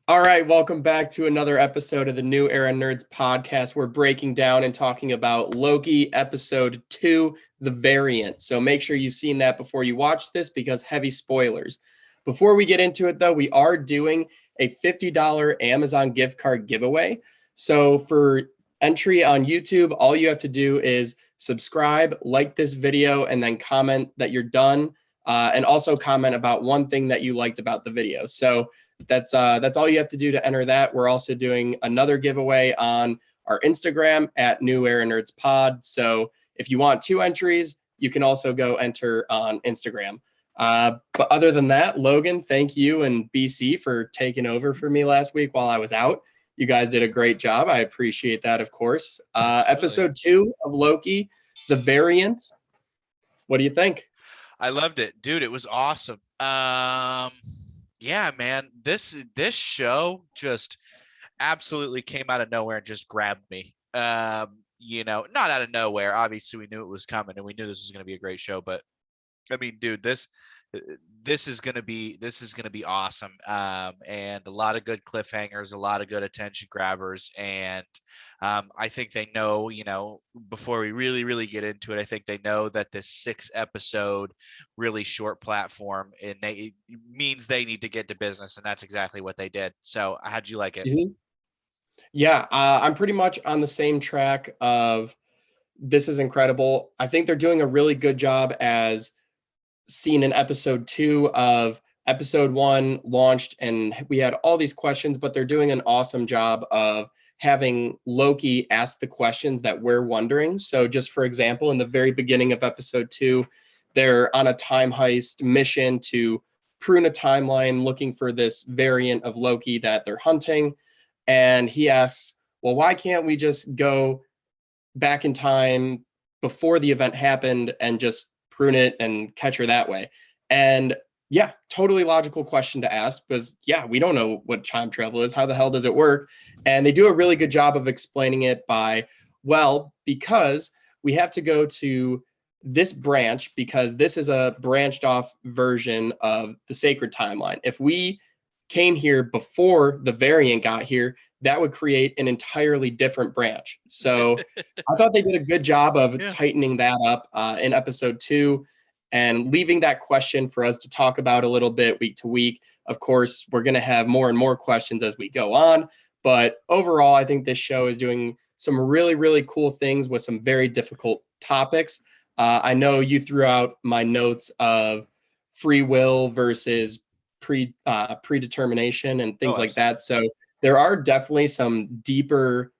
All right, welcome back to another episode of the New Era Nerds podcast. We're breaking down and talking about Loki episode 2, The Variant. So make sure you've seen that before you watch this because heavy spoilers. Before we get into it though, we are doing a $50 Amazon gift card giveaway. So for entry on YouTube, all you have to do is subscribe, like this video, and then comment that you're done. And also comment about one thing that you liked about the video. So that's all you have to do to enter that. We're also doing another giveaway on our Instagram at New Era Nerds Pod. So if you want 2 entries, you can also go enter on Instagram. But other than that, Logan, thank you and BC for taking over for me last week while I was out. You guys did a great job. I appreciate that, of course. Episode 2 of Loki, The Variant. What do you think? I loved it, dude. It was awesome. Yeah, man, this show just absolutely came out of nowhere and just grabbed me. Not out of nowhere. Obviously, we knew it was coming, and we knew this was going to be a great show. But I mean, dude, this is gonna be awesome. And a lot of good cliffhangers, a lot of good attention grabbers, and I think they know, before we really get into it, I think they know that this 6-episode really short platform and it means they need to get to business, and that's exactly what they did. So how'd you like it? Mm-hmm. Yeah, I'm pretty much on the same track of this is incredible. I think they're doing a really good job as seen in episode 2 of episode 1 launched, and we had all these questions, but they're doing an awesome job of having Loki ask the questions that we're wondering. So just for example, in the very beginning of episode 2, they're on a time heist mission to prune a timeline looking for this variant of Loki that they're hunting. And he asks, well, why can't we just go back in time before the event happened and just prune it and catch her that way? And yeah, totally logical question to ask because yeah, we don't know what time travel is. How the hell does it work? And they do a really good job of explaining it by, well, because we have to go to this branch because this is a branched off version of the sacred timeline. If we came here before the variant got here, that would create an entirely different branch. So I thought they did a good job of tightening that up in episode 2 and leaving that question for us to talk about a little bit week to week. Of course, we're going to have more and more questions as we go on. But overall, I think this show is doing some really, really cool things with some very difficult topics. I know you threw out my notes of free will versus predetermination and things like that. So there are definitely some deeper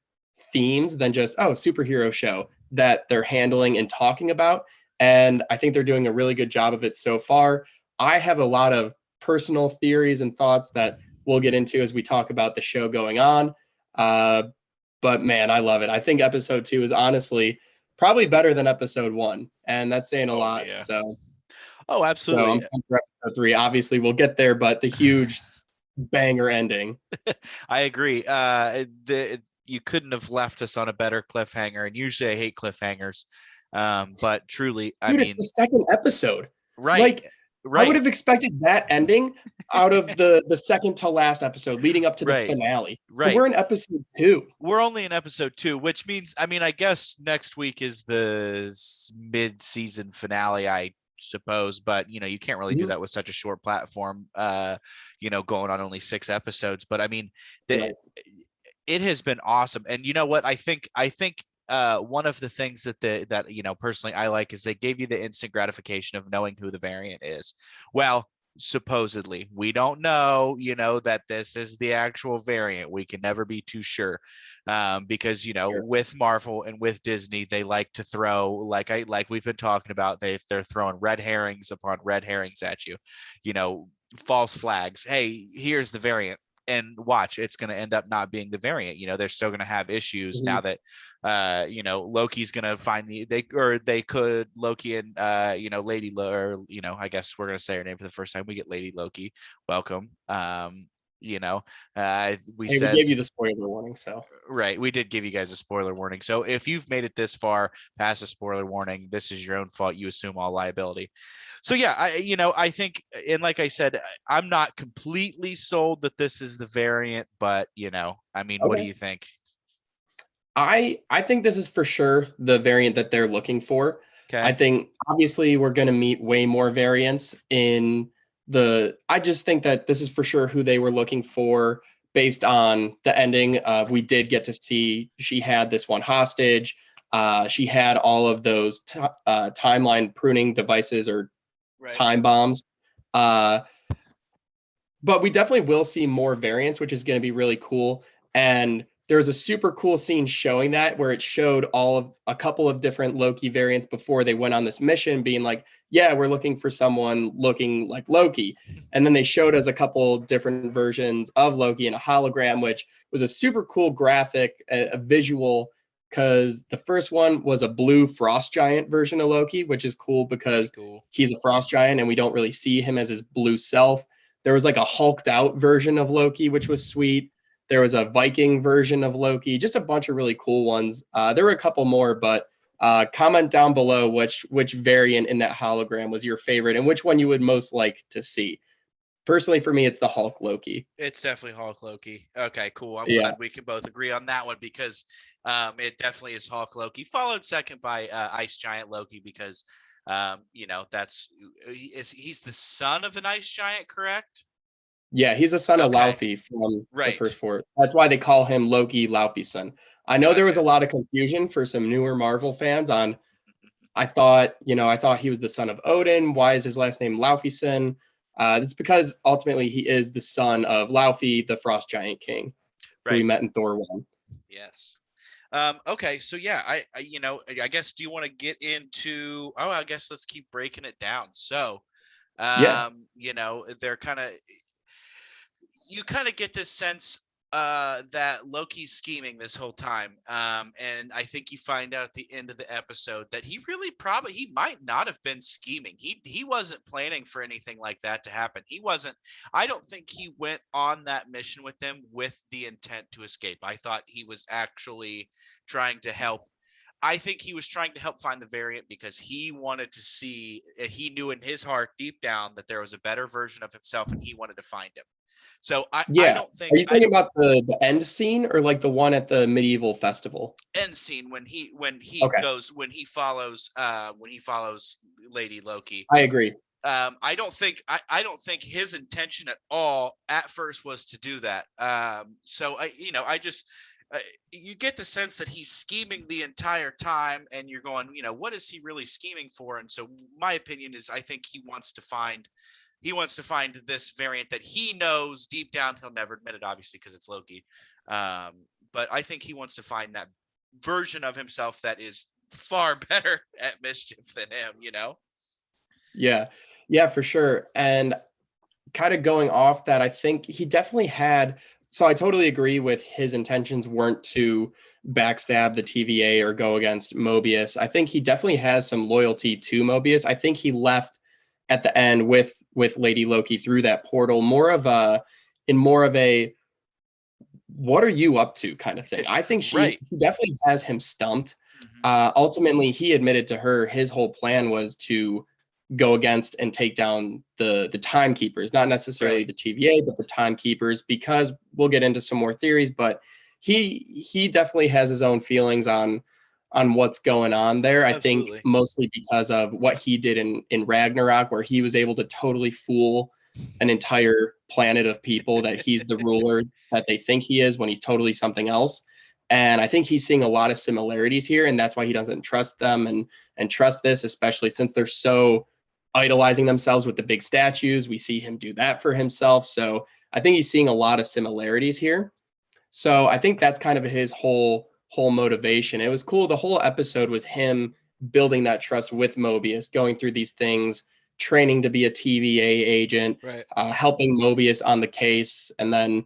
themes than just, superhero show that they're handling and talking about. And I think they're doing a really good job of it so far. I have a lot of personal theories and thoughts that we'll get into as we talk about the show going on. But man, I love it. I think episode 2 is honestly probably better than episode 1. And that's saying a lot. Yeah. So absolutely. So I'm pumped for episode 3. Obviously, we'll get there, but the huge banger ending. I agree. You couldn't have left us on a better cliffhanger, and usually I hate cliffhangers, but truly, Dude, it's the second episode. Right? I would have expected that ending out of the second to last episode leading up to the finale. Right. We're in episode 2. We're only in episode 2, which means, I guess next week is the mid-season finale, I suppose, but you can't really do that with such a short platform, going on only 6 episodes. But it has been awesome. And you know what, I think one of the things that personally I like is they gave you the instant gratification of knowing who the variant is. Well, supposedly we don't know, that this is the actual variant. We can never be too sure, because with Marvel and with Disney, they like to throw, like we've been talking about, they're throwing red herrings upon red herrings at you, false flags. Hey, here's the variant, and watch, it's going to end up not being the variant. They're still going to have issues now that Loki's going to find Loki and Lady I guess we're going to say her name for the first time. We get Lady Loki. Welcome. We Hey, we said, gave you the spoiler warning, so right, we did give you guys a spoiler warning. So if you've made it this far past a spoiler warning, this is your own fault. You assume all liability. So yeah, I think, and like I said, I'm not completely sold that this is the variant, but I mean, what do okay. you think? I think this is for sure the variant that they're looking for. I Okay. think obviously we're going to meet way more variants in I just think that this is for sure who they were looking for based on the ending. We did get to see she had this one hostage. She had all of those timeline pruning devices or Right. time bombs. Uh, but we definitely will see more variants, which is going to be really cool. And there's a super cool scene showing that where it showed a couple of different Loki variants before they went on this mission, being like, yeah, we're looking for someone looking like Loki. And then they showed us a couple different versions of Loki in a hologram, which was a super cool graphic, a visual, because the first one was a blue frost giant version of Loki, which is cool Pretty because cool. he's a frost giant and we don't really see him as his blue self. There was like a hulked out version of Loki, which was sweet. There was a Viking version of Loki, just a bunch of really cool ones. There were a couple more, but comment down below which variant in that hologram was your favorite and which one you would most like to see. Personally, for me, it's the Hulk Loki. It's definitely Hulk Loki. Okay, cool. I'm Yeah, glad we can both agree on that one because it definitely is Hulk Loki, followed second by Ice Giant Loki because he's the son of an ice giant, correct? yeah, he's the son of Okay, Laufey from the right. first four. That's why they call him Loki, Laufey's son. I know there was Gotcha. a lot of confusion for some newer Marvel fans on. I thought he was the son of Odin. Why is his last name Laufeyson? It's because ultimately he is the son of Laufey, the Frost Giant King, who we Right. met in Thor 1. Yes. Okay, so yeah, I guess, do you want to get into? Oh, I guess let's keep breaking it down. So, Yeah, they're you kind of get this sense that Loki's scheming this whole time. And I think you find out at the end of the episode that he might not have been scheming. He wasn't planning for anything like that to happen. I don't think he went on that mission with them with the intent to escape. I thought he was actually trying to help. I think he was trying to help find the variant because he wanted to see, he knew in his heart deep down that there was a better version of himself and he wanted to find him. So I yeah. don't Are think you I thinking don't about the end scene or like the one at the medieval festival? end scene Okay, when he follows Lady Loki. I agree. I don't think his intention at all at first was to do that. So I just you get the sense that he's scheming the entire time, and you're going, what is he really scheming for? And so my opinion is, I think he wants to find this variant that he knows deep down he'll never admit it, obviously, because it's Loki. Um, but I think he wants to find that version of himself that is far better at mischief than him. Yeah, yeah, for sure. And kind of going off that, I think he definitely had. So I totally agree with his intentions weren't to backstab the TVA or go against Mobius. I think he definitely has some loyalty to Mobius. I think he left at the end with Lady Loki through that portal, more of a what are you up to kind of thing. I think Right. he definitely has him stumped. Mhm. Ultimately, he admitted to her his whole plan was to go against and take down the timekeepers, not necessarily Right. the TVA, but the timekeepers, because we'll get into some more theories, but he definitely has his own feelings on what's going on there. I think Absolutely. mostly because of what he did in Ragnarok, where he was able to totally fool an entire planet of people that he's the ruler that they think he is when he's totally something else. And I think he's seeing a lot of similarities here, and that's why he doesn't trust them and trust this, especially since they're so idolizing themselves with the big statues. We see him do that for himself. So I think he's seeing a lot of similarities here. So I think that's kind of his whole motivation. It was cool. The whole episode was him building that trust with Mobius, going through these things, training to be a TVA agent, Right. helping Mobius on the case, and then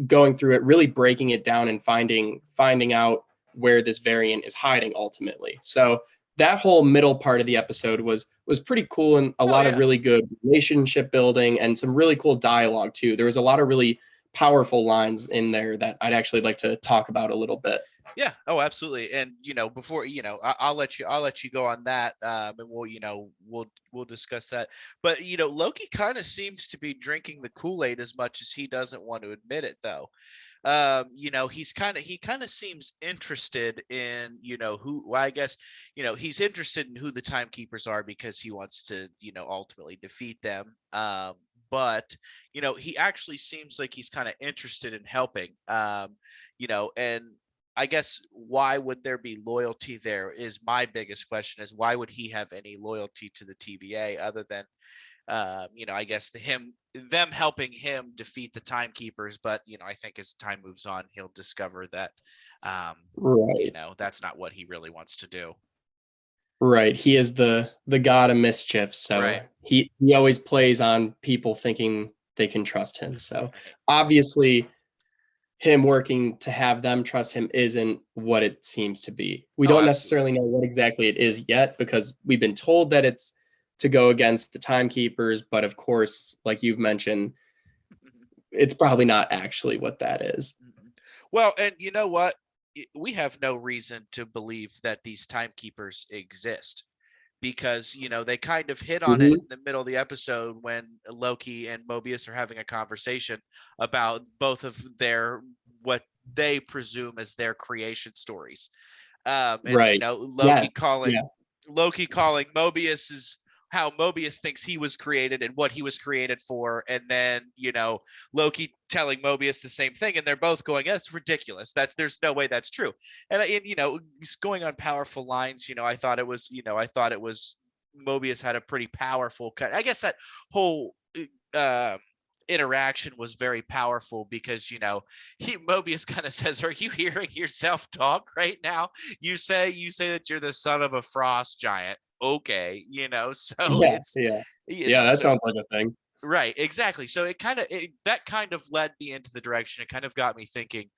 going through it, really breaking it down and finding out where this variant is hiding ultimately. So that whole middle part of the episode was pretty cool and a Oh lot of yeah. really good relationship building and some really cool dialogue too. There was a lot of really powerful lines in there that I'd actually like to talk about a little bit. Yeah. Oh, absolutely. And before I'll let you go on that, and we'll discuss that. But Loki kind of seems to be drinking the Kool-Aid as much as he doesn't want to admit it, though. He kind of seems interested in who. Well, I guess he's interested in who the timekeepers are because he wants to ultimately defeat them. But he actually seems like he's kind of interested in helping. And I guess why would there be loyalty there is my biggest question, is why would he have any loyalty to the TVA other than I guess them helping him defeat the timekeepers. But I think as time moves on, he'll discover that Right. that's not what he really wants to do. Right. He is the god of mischief, so Right. he always plays on people thinking they can trust him. So obviously him working to have them trust him isn't what it seems to be. We don't necessarily know what exactly it is yet, because we've been told that it's to go against the timekeepers, but of course, like you've mentioned, it's probably not actually what that is. Well, and you know what? We have no reason to believe that these timekeepers exist, because they kind of hit on it in the middle of the episode when Loki and Mobius are having a conversation about both of their what they presume as their creation stories. And Right. Loki calling Yes. Mobius is how Mobius thinks he was created and what he was created for, and then Loki telling Mobius the same thing, and they're both going, "That's ridiculous. There's no way that's true." And he's going on powerful lines. I thought it was Mobius had a pretty powerful cut. I guess that whole interaction was very powerful because Mobius kind of says, "Are you hearing yourself talk right now? You say that you're the son of a frost giant." Okay, so it's That sounds like a thing. right, exactly. So that kind of led me into the direction. It kind of got me thinking,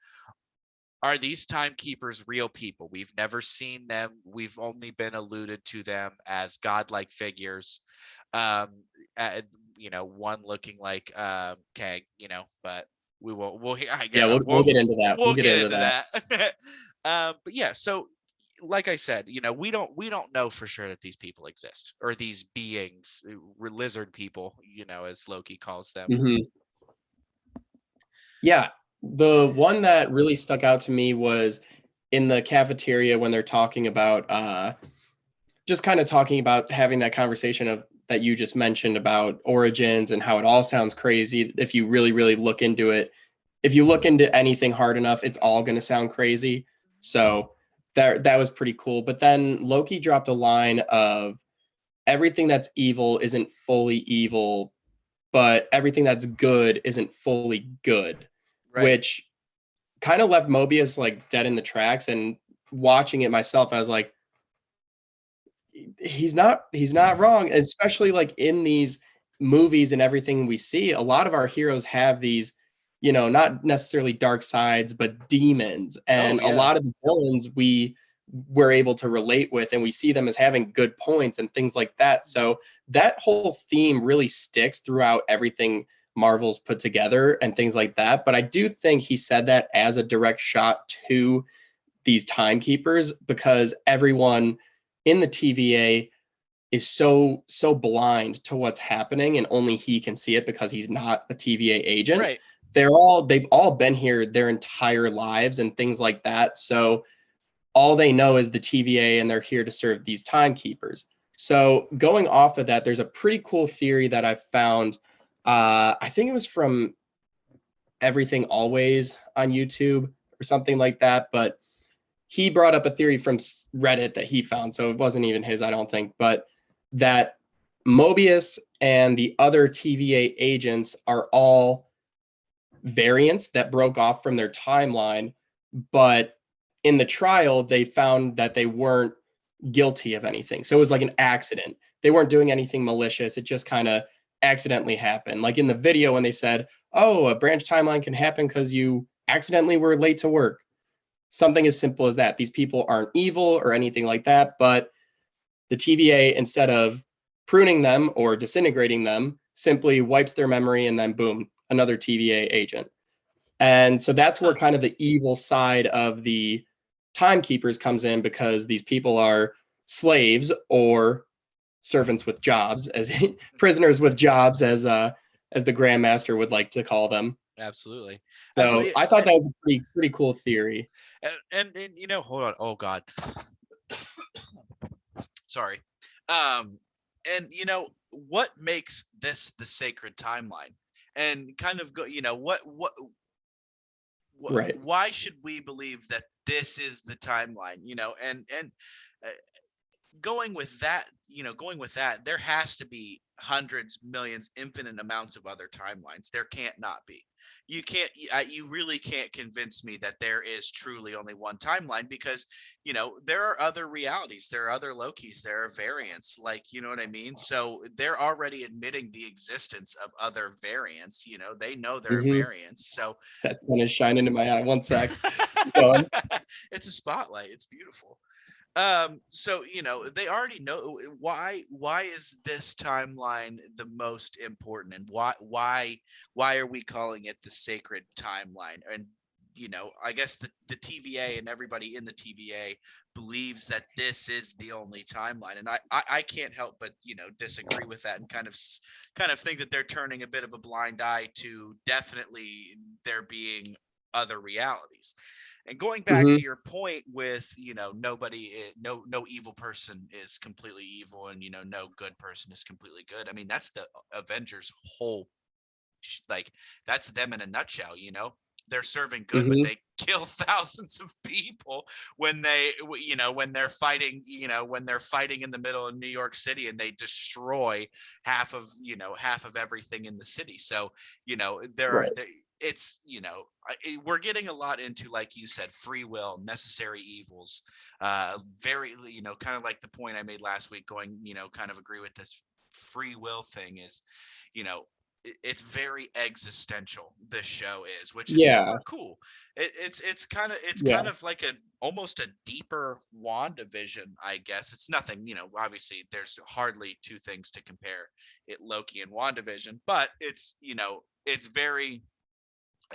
are these timekeepers real people? We've never seen them. We've only been alluded to them as godlike figures. One looking like Kang, but we won't. We'll We'll get into that. We'll get into that. But yeah, so like I said, we don't know for sure that these people exist, or these beings, lizard people, as Loki calls them. Yeah, the one that really stuck out to me was in the cafeteria when they're talking about just kind of talking about having that conversation of that you just mentioned about origins and how it all sounds crazy. If you really, really look into it, if you look into anything hard enough, it's all going to sound crazy. So that was pretty cool. But then Loki dropped a line of everything that's evil isn't fully evil, but everything that's good isn't fully good, Right. which kind of left Mobius like dead in the tracks. And watching it myself, I was like, he's not wrong. Especially like in these movies and everything we see, a lot of our heroes have these, not necessarily dark sides, but demons. And a lot of the villains we're able to relate with, and we see them as having good points and things like that. So that whole theme really sticks throughout everything Marvel's put together and things like that. But I do think he said that as a direct shot to these timekeepers, because everyone in the TVA is so blind to what's happening, and only he can see it because he's not a TVA agent. Right. They've all been here their entire lives and things like that. So all they know is the TVA, and they're here to serve these timekeepers. So going off of that, there's a pretty cool theory that I found. I think it was from Everything Always on YouTube or something like that. But he brought up a theory from Reddit that he found. So it wasn't even his, I don't think, but that Mobius and the other TVA agents are all variants that broke off from their timeline. But in the trial, they found that they weren't guilty of anything. So it was like an accident. They weren't doing anything malicious. It just kind of accidentally happened. Like in the video when they said, "Oh, a branch timeline can happen because you accidentally were late to work." Something as simple as that. These people aren't evil or anything like that, but the TVA, instead of pruning them or disintegrating them, simply wipes their memory, and then boom, another TVA agent. And so that's where Huh. kind of the evil side of the timekeepers comes in, because these people are slaves or servants with jobs, as prisoners with jobs, as the Grandmaster would like to call them. Absolutely. So Absolutely. I thought that was a pretty cool theory. And you know, hold on. Oh God. Sorry. Um, and you know what makes this the sacred timeline, and kind of go. You know Right. why should we believe that this is the timeline? You know, and uh, going with that, there has to be hundreds, millions, infinite amounts of other timelines. There can't not be. You can't, you really can't convince me that there is truly only one timeline, because, you know, there are other realities, there are other Lokis, there are variants, like, you know what I mean? So they're already admitting the existence of other variants, you know, they know there are Hmm. variants. So That sun is shining in my eye. One sec. Keep going. it's a spotlight. It's beautiful. So you know, they already know why is this timeline the most important, and why are we calling it the sacred timeline? And you know, I guess the TVA and everybody in the TVA believes that this is the only timeline, and I can't help but, you know, disagree with that, and kind of think that they're turning a bit of a blind eye to definitely there being other realities. And going back to Hmm. your point with, you know, no evil person is completely evil, and you know, no good person is completely good. I mean, that's the Avengers whole, like, that's them in a nutshell. You know, they're serving good, but Hmm. they kill thousands of people when you know, when they're fighting, you know, when they're fighting in the middle of New York City, and they destroy half of everything in the city. So you know, Right. it's, you know, we're getting a lot into, like you said, free will, necessary evils, very, you know, kind of like the point I made last week, going, you know, kind of agree with this free will thing is, you know, it's very existential, this show is, which is Yeah. super cool. It's Yeah. kind of like a almost a deeper WandaVision, I guess. It's nothing, you know, obviously there's hardly two things to compare it, Loki and WandaVision, but it's, you know, it's very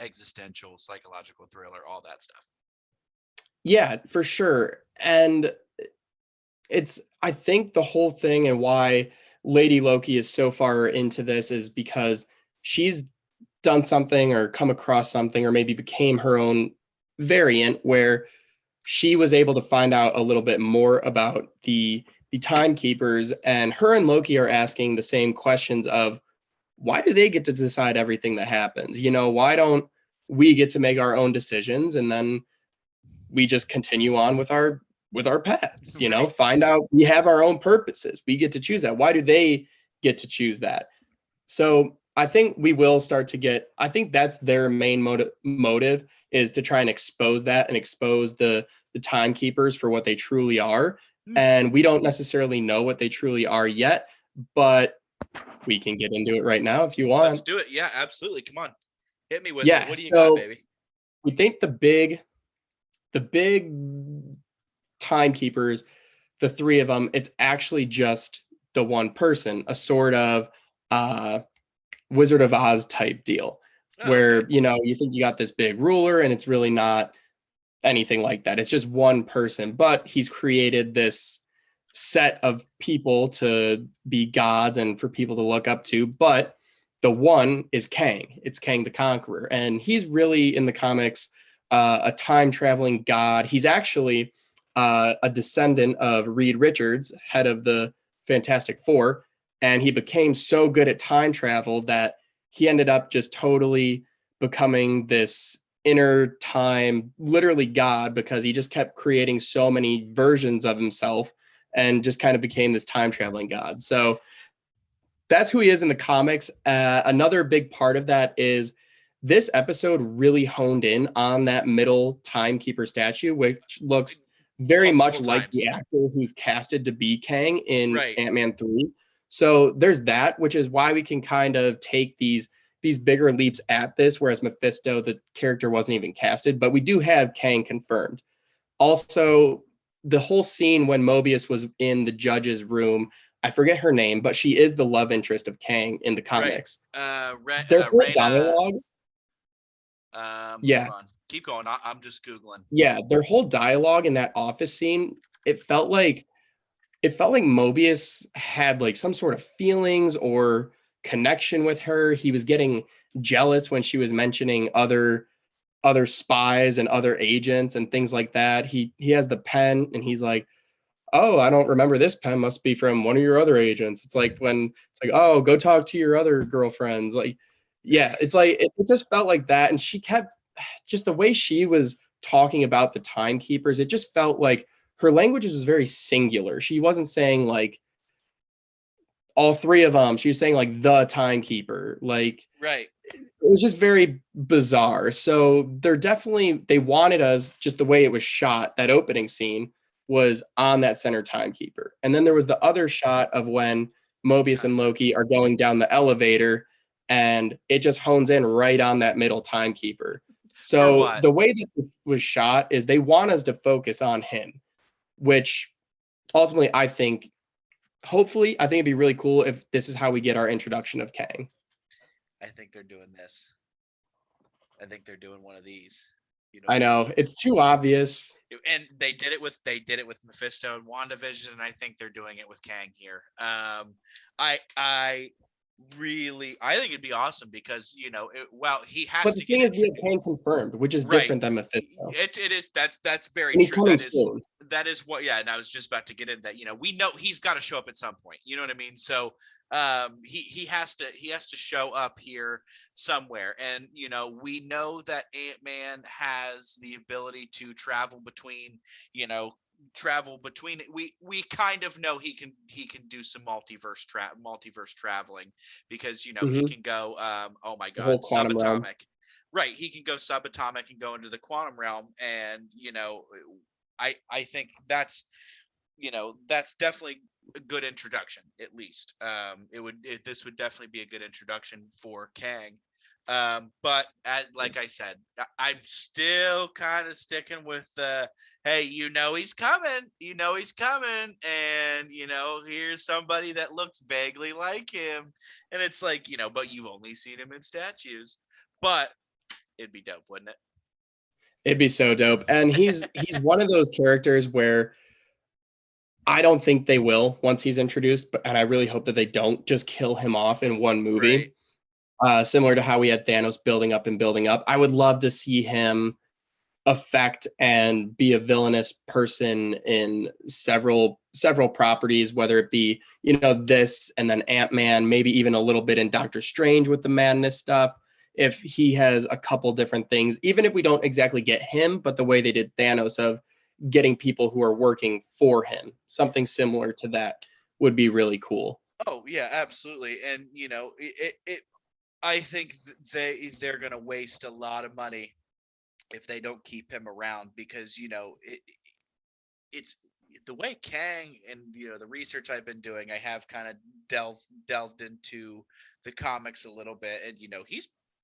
existential, psychological thriller, all that stuff. Yeah, for sure. And it's, I think the whole thing and why Lady Loki is so far into this is because she's done something or come across something or maybe became her own variant where she was able to find out a little bit more about the timekeepers, and her and Loki are asking the same questions of why do they get to decide everything that happens? You know, why don't we get to make our own decisions, and then we just continue on with our paths, you know, Right. find out we have our own purposes. We get to choose that. Why do they get to choose that? So I think we will start to get, I think that's their main motive is to try and expose that and expose the timekeepers for what they truly are. And we don't necessarily know what they truly are yet, but we can get into it right now if you Let's want. do it. Yeah, absolutely. Come on. Hit me with it. Yeah. What do you got, So baby? we think the big timekeepers, the three of them, it's actually just the one person, a sort of uh Wizard of Oz type deal, Oh, okay. where, you know, you think you got this big ruler and it's really not anything like that. It's just one person, but he's created this set of people to be gods and for people to look up to. But the one is Kang. It's Kang the Conqueror. And he's really in the comics a time traveling god. He's actually a descendant of Reed Richards, head of the Fantastic Four. And he became so good at time travel that he ended up just totally becoming this inner time, literally God, because he just kept creating so many versions of himself and just kind of became this time traveling God. So that's who he is in the comics. Another big part of that is this episode really honed in on that middle timekeeper statue, which looks very much Multiple like the times. actor who's casted to be Kang in Right. Ant-Man 3. So there's that, which is why we can kind of take these bigger leaps at this, whereas Mephisto, the character wasn't even casted, but we do have Kang confirmed. Also, the whole scene when Mobius was in the judge's room, I forget her name, but she is the love interest of Kang in the Right. comics. Their whole Reina. dialogue, Hold Yeah, on, keep going. I'm just googling. yeah, their whole dialogue in that office scene, it felt like Mobius had like some sort of feelings or connection with her. He was getting jealous when she was mentioning other spies and other agents and things like that. He has the pen and he's like, "Oh, I don't remember this pen. Must be from one of your other agents." It's like when it's like, "Oh, go talk to your other girlfriends." Like, yeah, it's like it just felt like that. And she kept just the way she was talking about the timekeepers, it just felt like her language was very singular. She wasn't saying like all three of them. She was saying like the timekeeper. Like Right. it was just very bizarre. So they wanted us just the way it was shot. That opening scene was on that center timekeeper, and then there was the other shot of when Mobius and Kinda. Loki are going down the elevator, and it just hones in right on that middle timekeeper. For So what? the way that it was shot is they want us to focus on him, which ultimately hopefully, I think it'd be really cool if this is how we get our introduction of Kang. I think they're doing this. I think they're doing one of these. You know I what I know mean? it's too obvious. And they did it with Mephisto and WandaVision, and I think they're doing it with Kang here. I really, I think it'd be awesome because well, he has But the to get thing is, we intro. have Kang confirmed, which is Right. different than Mephisto, It is, that's very and he's true. coming soon. That is what, yeah, and I was just about to get into that. We know he's got to show up at some point. You know what I mean? So he has to show up here somewhere. And we know that Ant-Man has the ability to you know travel between we kind of know he can do some multiverse traveling, because he Hmm. can go, oh my The god, whole quantum realm. subatomic. Right, he can go subatomic and go into the quantum realm. And I think that's definitely a good introduction. At least this would definitely be a good introduction for Kang. But like I said, I'm still kind of sticking with the, hey, he's coming, he's coming, and here's somebody that looks vaguely like him. And it's like, but you've only seen him in statues. But it'd be dope, wouldn't it? It'd be so dope. And he's one of those characters where I don't think they will once he's introduced, but and I really hope that they don't just kill him off in one Right. movie. Similar to how we had Thanos building up and building up. I would love to see him affect and be a villainous person in several properties, whether it be this and then Ant-Man, maybe even a little bit in Doctor Strange with the madness stuff. If he has a couple different things, even if we don't exactly get him, but the way they did Thanos of getting people who are working for him, something similar to that would be really cool. Oh yeah, absolutely. And I think they're gonna waste a lot of money if they don't keep him around, because it's the way Kang, and the research I've been doing, I have kind of delved into the comics a little bit. And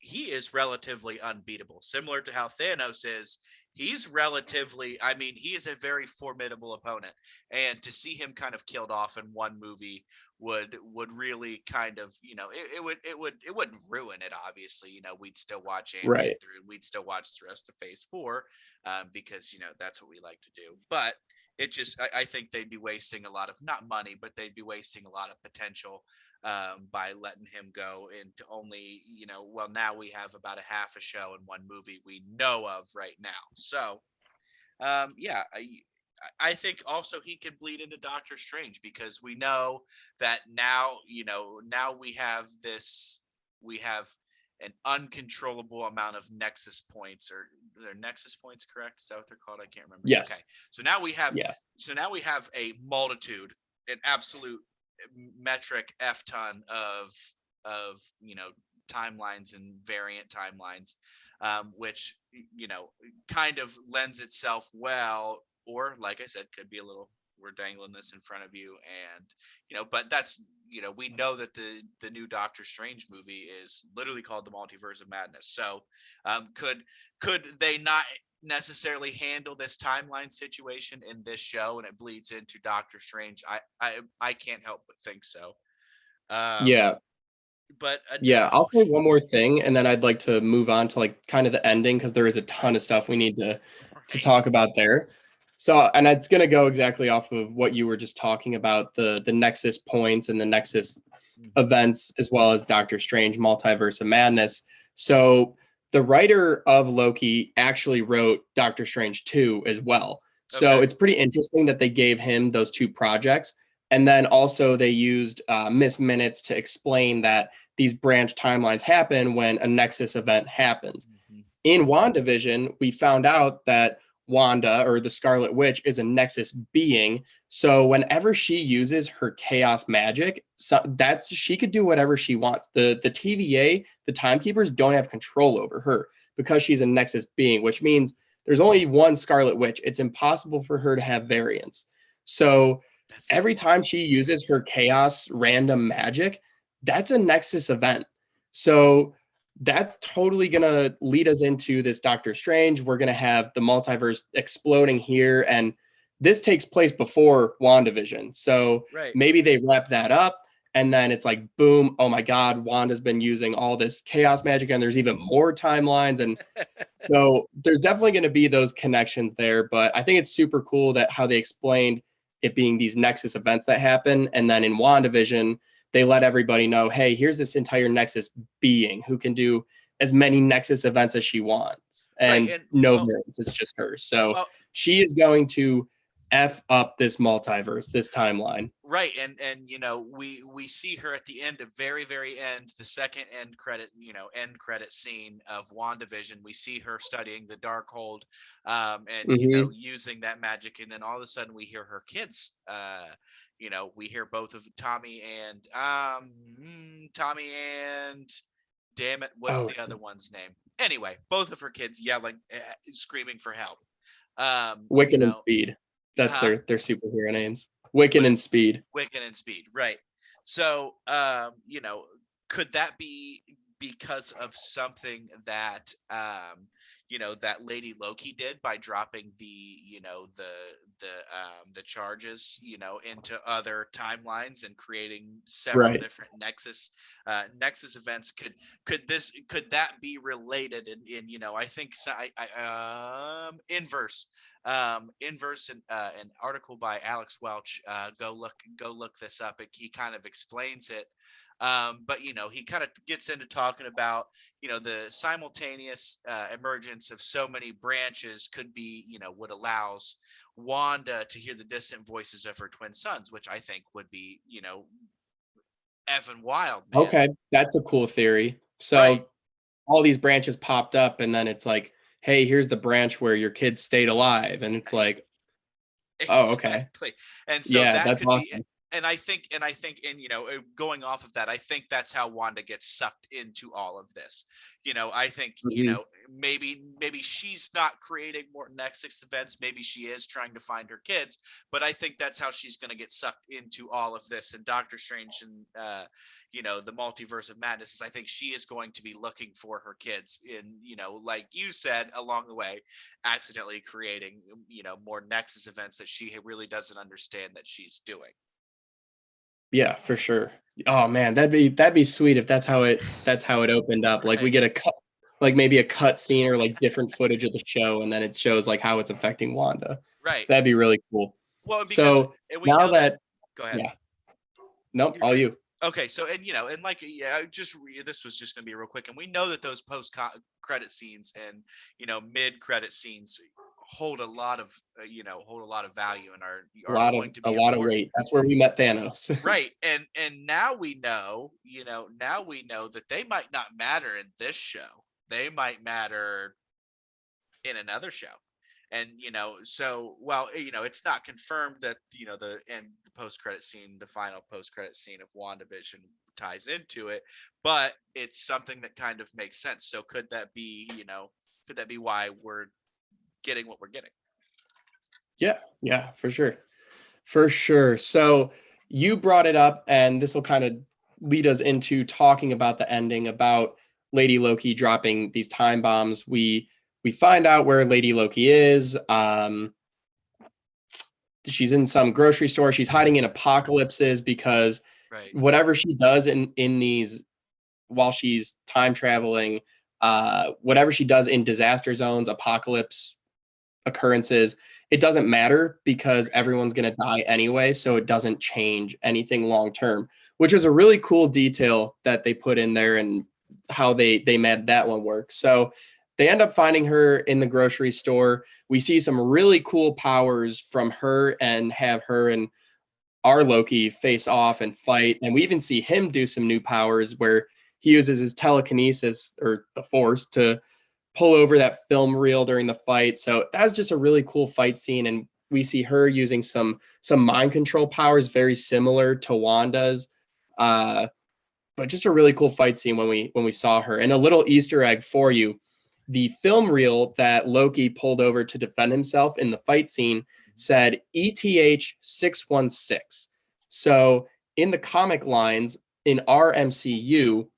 he is relatively unbeatable, similar to how Thanos is. He's relatively, I mean, he is a very formidable opponent. And to see him kind of killed off in one movie would really kind of, it wouldn't ruin it. Obviously, we'd still watch Ant-Man Right. through, we'd still watch the rest of Phase 4, because that's what we like to do. But it just, I think they'd be wasting a lot of, not money, but they'd be wasting a lot of potential, by letting him go into only, well, now we have about a half a show in one movie we know of right now. So yeah, I think also he could bleed into Doctor Strange, because we know that now, now we have an uncontrollable amount of Nexus points. Or their Nexus points, correct? Is that what they're called? I can't remember. Okay. Yes. So now we have Yeah. a multitude, an absolute metric F ton of timelines and variant timelines, which kind of lends itself well, or like I said, could be a little, we're dangling this in front of you. And but that's, we know that the new Doctor Strange movie is literally called the Multiverse of Madness. So could they not necessarily handle this timeline situation in this show, and it bleeds into Doctor Strange? I can't help but think so. um Yeah. but Yeah, I'll no. say one more thing, and then I'd like to move on to like kind of the ending because there is a ton of stuff we need to Right. talk about there. So, and it's gonna go exactly off of what you were just talking about, the Nexus points and the Nexus Mhm. events, as well as Doctor Strange Multiverse of Madness. So the writer of Loki actually wrote Doctor Strange 2 as well. So Okay. it's pretty interesting that they gave him those two projects. And then also they used Miss Minutes to explain that these branch timelines happen when a Nexus event happens. Mhm. In WandaVision, we found out that Wanda or the Scarlet Witch is a Nexus being. So whenever she uses her chaos magic, so that's she could do whatever she wants. The TVA, the timekeepers don't have control over her because she's a Nexus being, which means there's only one Scarlet Witch. It's impossible for her to have variants. So That's so every time wild. she uses her chaos random magic, that's a Nexus event. So that's totally going to lead us into this Doctor Strange. We're going to have the multiverse exploding here. And this takes place before WandaVision. So Right. maybe they wrap that up. And then it's like, boom, oh my God, Wanda's been using all this chaos magic, and there's even more timelines. And so there's definitely going to be those connections there. But I think it's super cool that how they explained it being these Nexus events that happen. And then in WandaVision, they let everybody know, hey, here's this entire Nexus being who can do as many Nexus events as she wants. Right. And And no well, variants, it's just her. So well, she is going to F up this multiverse, this timeline. right. And we see her at the end, of very end, the second end credit, end credit scene of WandaVision. We see her studying the Darkhold, and Hmm. using that magic, and then all of a sudden we hear her kids. We hear both of Tommy and damn it, what's Oh, the other one's name? Anyway, both of her kids yelling, screaming for help. Wiccan and Speed. That's Huh? their superhero names. Wiccan What? and Speed. Wiccan and Speed, right? So, could that be because of something that that Lady Loki did by dropping the charges into other timelines and creating several Right. different Nexus events? Could that be related in I think so, inverse inverse an article by Alex Welch. Go look this up. He kind of explains it. But he kind of gets into talking about the simultaneous emergence of so many branches could be what allows Wanda to hear the distant voices of her twin sons, which I think would be Evan Wild, man. Okay, that's a cool theory. Right. So all these branches popped up, and then it's like, hey, here's the branch where your kids stayed alive, and it's Right. like, oh, okay, Exactly. And so yeah, that that's could be, awesome. and going off of that, I think that's how Wanda gets sucked into all of this. I think, Mhm. maybe she's not creating more Nexus events, maybe she is trying to find her kids, but I think that's how she's going to get sucked into all of this. And Doctor Strange and the multiverse of madness is, I think she is going to be looking for her kids in, like you said, along the way, accidentally creating more Nexus events that she really doesn't understand that she's doing. Yeah, for sure. Oh man, that'd be sweet if that's how it opened up. Like we Right. get a cut, like maybe a cut scene or like different footage of the show, and then it shows like how it's affecting Wanda. Right. That'd be really cool. Well, because So and we now know that. that, Go ahead. yeah, nope, You're all good. you. Okay, so and like this was just gonna be real quick, and we know that those credit scenes and mid credit scenes hold a lot of value and A are lot of going to a be lot of important. weight. That's where we met Thanos. Right. And now we know that they might not matter in this show. They might matter in another show. And so while it's not confirmed that the post credit scene, the final post credit scene of WandaVision ties into it, but it's something that kind of makes sense. So could that be why we're getting what we're getting? Yeah, yeah, for sure. For sure. So you brought it up, and this will kind of lead us into talking about the ending, about Lady Loki dropping these time bombs. We find out where Lady Loki is. She's in some grocery store. She's hiding in apocalypses because Right. whatever she does in these while she's time traveling, whatever she does in disaster zones, apocalypse occurrences, it doesn't matter because everyone's going to die anyway, so it doesn't change anything long term, which is a really cool detail that they put in there and how they made that one work. So they end up finding her in the grocery store. We see some really cool powers from her and have her and our Loki face off and fight, and we even see him do some new powers where he uses his telekinesis or the force to pull over that film reel during the fight. So that's just a really cool fight scene, and we see her using some mind control powers very similar to Wanda's. But just a really cool fight scene when we saw her. And a little Easter egg for you: the film reel that Loki pulled over to defend himself in the fight scene said ETH 616. So in the comic lines in our MCU,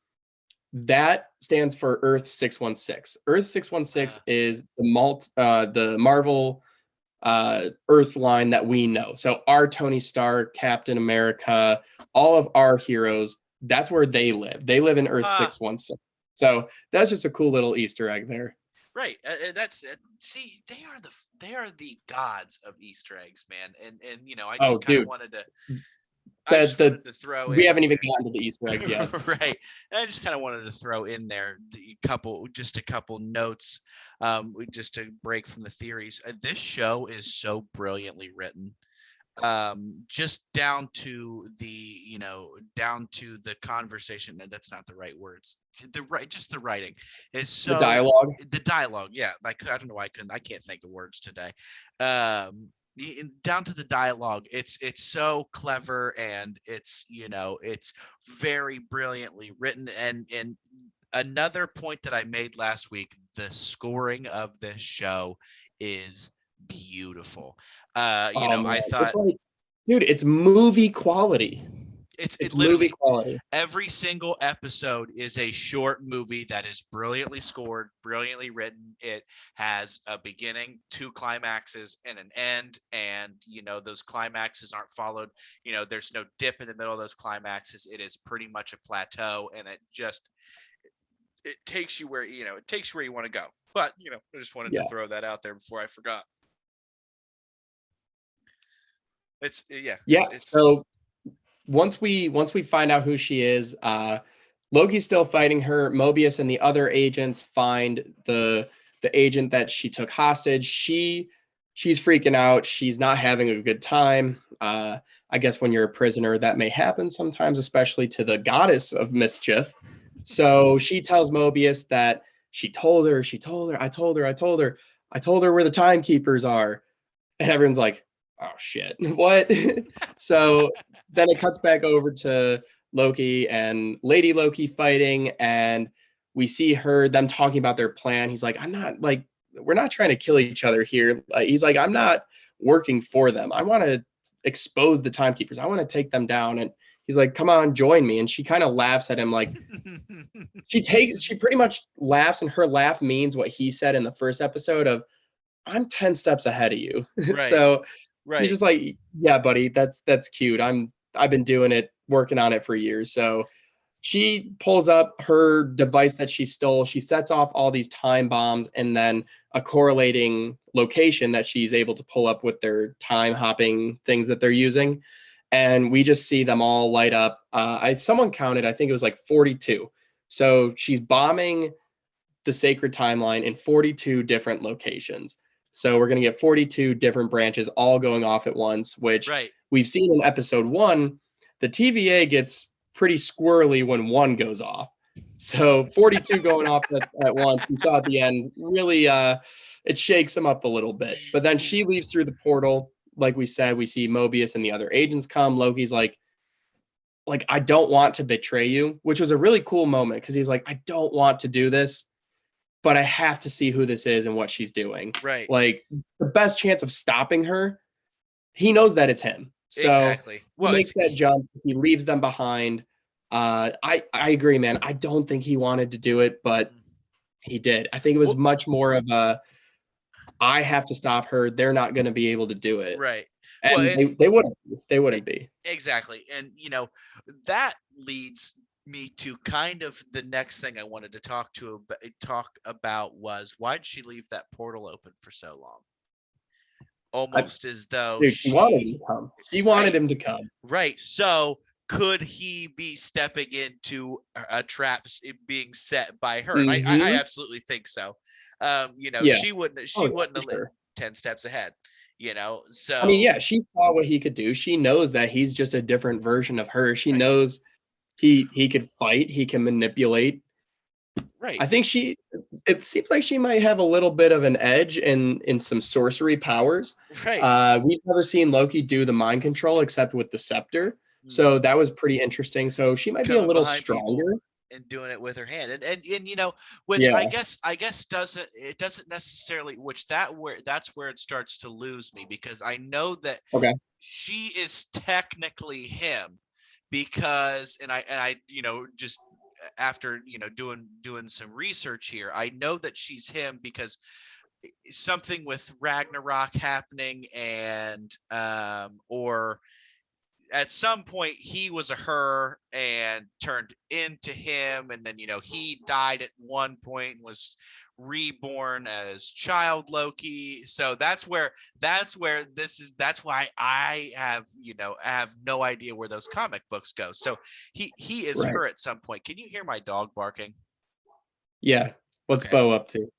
that stands for Earth 616. Earth 616 is the Marvel Earth line that we know. So our Tony Stark, Captain America, all of our heroes, that's where they live. They live in Earth 616. So that's just a cool little Easter egg there. Right. That's see, they are the gods of Easter eggs, man. And you know, I just kind of wanted to. Wanted to throw in. We haven't even gotten to the Easter eggs yet. Right. And I just kind of wanted to throw in there a couple notes, just to break from the theories. This show is so brilliantly written. Just down to the conversation. That's not the right words. Just the writing is so the dialogue. Yeah. Like, I don't know why I can't think of words today. Down to the dialogue, it's so clever, and it's very brilliantly written. And another point that I made last week, the scoring of this show is beautiful. I thought, dude, it's movie quality. It's literally movie quality. Every single episode is a short movie that is brilliantly scored, brilliantly written. It has a beginning, two climaxes, and an end. And, those climaxes aren't followed. There's no dip in the middle of those climaxes. It is pretty much a plateau, and it takes you where, you want to go. But, I just wanted to throw that out there before I forgot. So once we find out who she is, Loki's still fighting her. Mobius and the other agents find the agent that she took hostage. She's freaking out. She's not having a good time. I guess when you're a prisoner, that may happen sometimes, especially to the goddess of mischief. So she tells Mobius that I told her where the timekeepers are. And everyone's like, oh shit, what? So then it cuts back over to Loki and Lady Loki fighting, and we see them talking about their plan. He's like, we're not trying to kill each other here. He's like, I'm not working for them. I want to expose the timekeepers. I want to take them down. And he's like, come on, join me. And she kind of laughs at him, like she pretty much laughs, and her laugh means what he said in the first episode of, I'm 10 steps ahead of you. Right. So he's just like, yeah, buddy, that's cute. I've been doing it, working on it for years. So she pulls up her device that she stole. She sets off all these time bombs, and then a correlating location that she's able to pull up with their time hopping things that they're using. And we just see them all light up. Someone counted, I think it was like 42. So she's bombing the sacred timeline in 42 different locations. So we're going to get 42 different branches all going off at once, which we've seen in episode 1. The TVA gets pretty squirrely when one goes off. So 42 going off at once, we saw at the end, really it shakes them up a little bit. But then she leaves through the portal. Like we said, we see Mobius and the other agents come. Loki's like, I don't want to betray you, which was a really cool moment, because he's like, I don't want to do this, but I have to see who this is and what she's doing. Right. Like, the best chance of stopping her, he knows that it's him. So exactly. Well, he makes that jump. He leaves them behind. I agree, man. I don't think he wanted to do it, but he did. I think it was much more of I have to stop her. They're not going to be able to do it. Right. And they wouldn't be. Exactly. And, that leads Me too. Kind of the next thing I wanted to talk about was, why did she leave that portal open for so long? I, Almost as though dude, she wanted him she to come. She wanted right, him to come. right. So could he be stepping into a trap being set by her? And I Hmm. absolutely think so. Yeah. She Oh yeah, wouldn't for have lit sure. 10 steps ahead, I mean, so yeah, she saw what he could do. She knows that he's just a different version of her. She right, knows he could fight, he can manipulate. right, I think it seems like she might have a little bit of an edge in some sorcery powers. right. We've never seen Loki do the mind control except with the scepter. So Mhm. that was pretty interesting. So she might be a Coming little behind people stronger. and doing it with her hand, and which Yeah. I guess doesn't necessarily, which that's where it starts to lose me, because I know that Okay. she is technically him, because and I just after doing some research here, I know that she's him because something with Ragnarok happening, and or at some point he was a her and turned into him, and then he died at one point and was reborn as child Loki. So that's where that's why I have no idea where those comic books go. So he is Right. her at some point. Can you hear my dog barking? Yeah. What's Okay. Bo up to?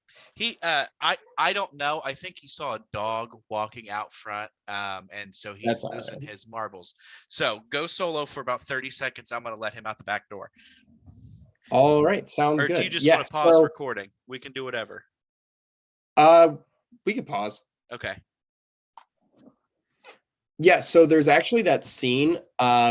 I don't know. I think he saw a dog walking out front, and so That's he's all losing right. his marbles. So go solo for about 30 seconds. I'm gonna let him out the back door. All right. Sounds Or do you good. just Yeah. want to pause So recording? We can do whatever. uh we could pause. Okay. Yeah, so there's actually that scene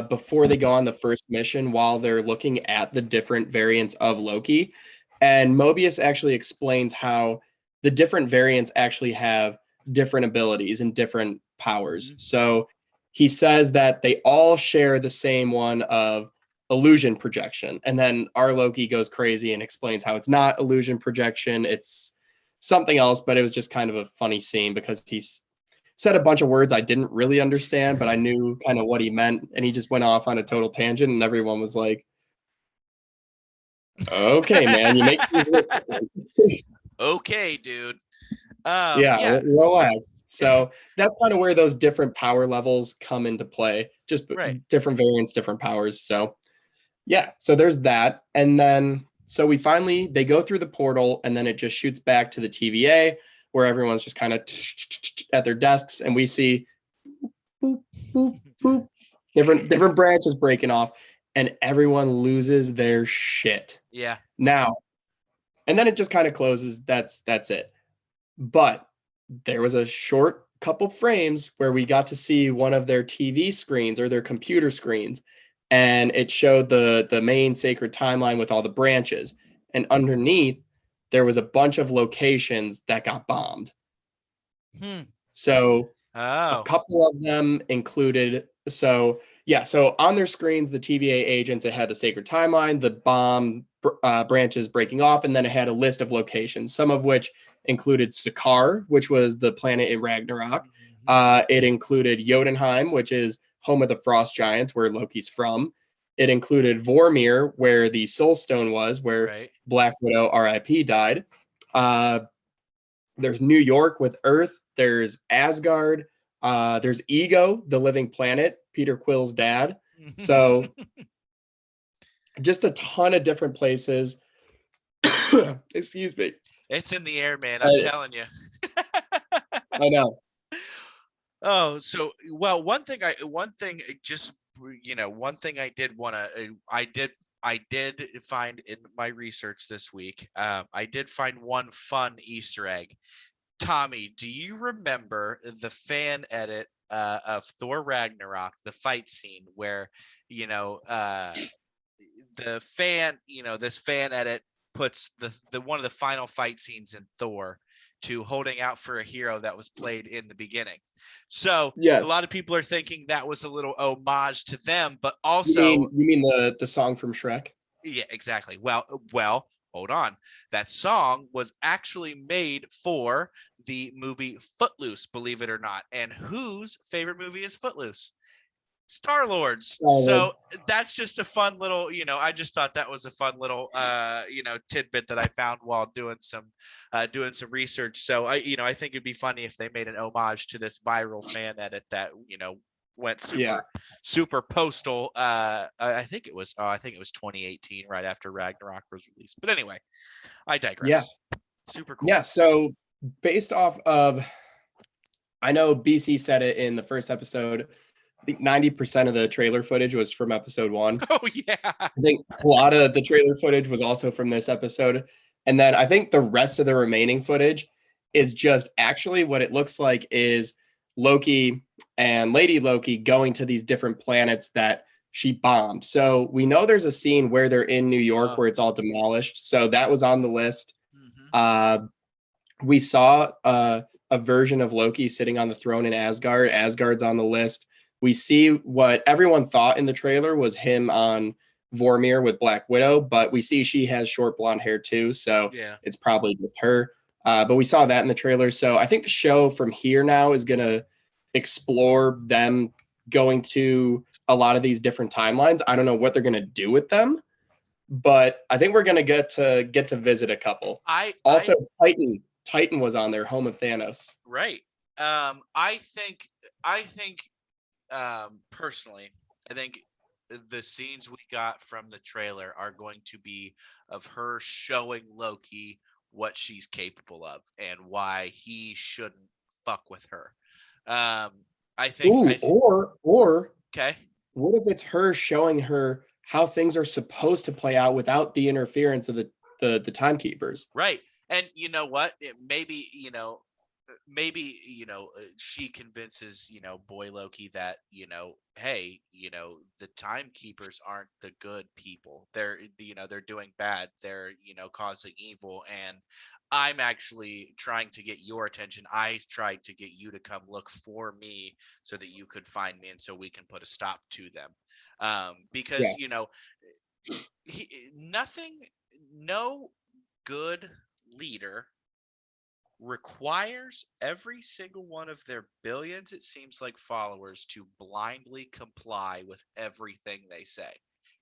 before they go on the first mission while they're looking at the different variants of Loki. And Mobius actually explains how the different variants actually have different abilities and different powers. Mhm. So he says that they all share the same one of illusion projection. And then our Loki goes crazy and explains how it's not illusion projection, it's something else, but it was just kind of a funny scene because he's said a bunch of words I didn't really understand, but I knew kind of what he meant, and he just went off on a total tangent, and everyone was like, "Okay, man, you make things look different." Okay, dude. Yeah, Yeah. relax. So that's kind of where those different power levels come into play. Just Right. different variants, different powers. So yeah, so there's that, and then so they go through the portal, and then it just shoots back to the TVA where everyone's just kind of at their desks, and we see boop, boop, boop. Different branches breaking off, and everyone loses their shit. Yeah. Now, and then it just kind of closes. That's it. But there was a short couple frames where we got to see one of their TV screens or their computer screens, and it showed the main sacred timeline with all the branches. And underneath, there was a bunch of locations that got bombed. Hmm. So a Oh. couple of them included, so yeah, so on their screens, the TVA agents, it had the sacred timeline, the branches breaking off, and then it had a list of locations, some of which included Sakaar, which was the planet in Ragnarok. Mhm. It included Jotunheim, which is home of the frost giants, where Loki's from. It included Vormir, where the Soul Stone was, where Right. Black Widow RIP died. Uh, there's New York with Earth. There's Asgard. There's Ego, the living planet, Peter Quill's dad. So just a ton of different places. Excuse me. It's in the air, man. I'm I, telling you. I know. Oh, so well, one thing I did want to, I did find in my research this week. I did find one fun Easter egg. Tommy, do you remember the fan edit of Thor Ragnarok, the fight scene where you know the fan, this fan edit puts the one of the final fight scenes in Thor to holding out for a hero that was played in the beginning. So a Yes. lot of people are thinking that was a little homage to them, but You also, mean you mean the song from Shrek? yeah, exactly. Well, hold on. That song was actually made for the movie Footloose, believe it or not. And whose favorite movie is Footloose? Star Lords. Star-Lord. So that's just a fun little, I just thought that was a fun little, tidbit that I found while doing some research. So I think it'd be funny if they made an homage to this viral fan edit that, went Yeah. super postal. I think it was 2018, right after Ragnarok was released. But anyway, I Yeah. digress. Super cool. Yeah. So based off of, I know BC said it in the first episode, I think 90% of the trailer footage was from episode 1. Oh yeah. I think a lot of the trailer footage was also from this episode. And then I think the rest of the remaining footage is just actually what it looks like is Loki and Lady Loki going to these different planets that she bombed. So we know there's a scene where they're in New York where it's all demolished. So that was on the list. Mhm. We saw a version of Loki sitting on the throne in Asgard. Asgard's on the list. We see what everyone thought in the trailer was him on Vormir with Black Widow, but we see she has short blonde hair too, so Yeah. it's probably just her. But we saw that in the trailer, so I think the show from here now is gonna explore them going to a lot of these different timelines. I don't know what they're gonna do with them, but I think we're gonna get to visit a couple. I Also, Titan was on there, home of Thanos. Right. I think personally, I think the scenes we got from the trailer are going to be of her showing Loki what she's capable of and why he shouldn't fuck with her. Um, I think Ooh, I th- or okay. what if it's her showing her how things are supposed to play out without the interference of the timekeepers? Right. And you know what? Maybe, she convinces, boy Loki that, hey, the timekeepers aren't the good people. They're doing bad. They're, causing evil. And I'm actually trying to get your attention. I tried to get you to come look for me so that you could find me and so we can put a stop to them. Yeah. Because, nothing, no good leader requires every single one of their billions, it seems like, followers to blindly comply with everything they say.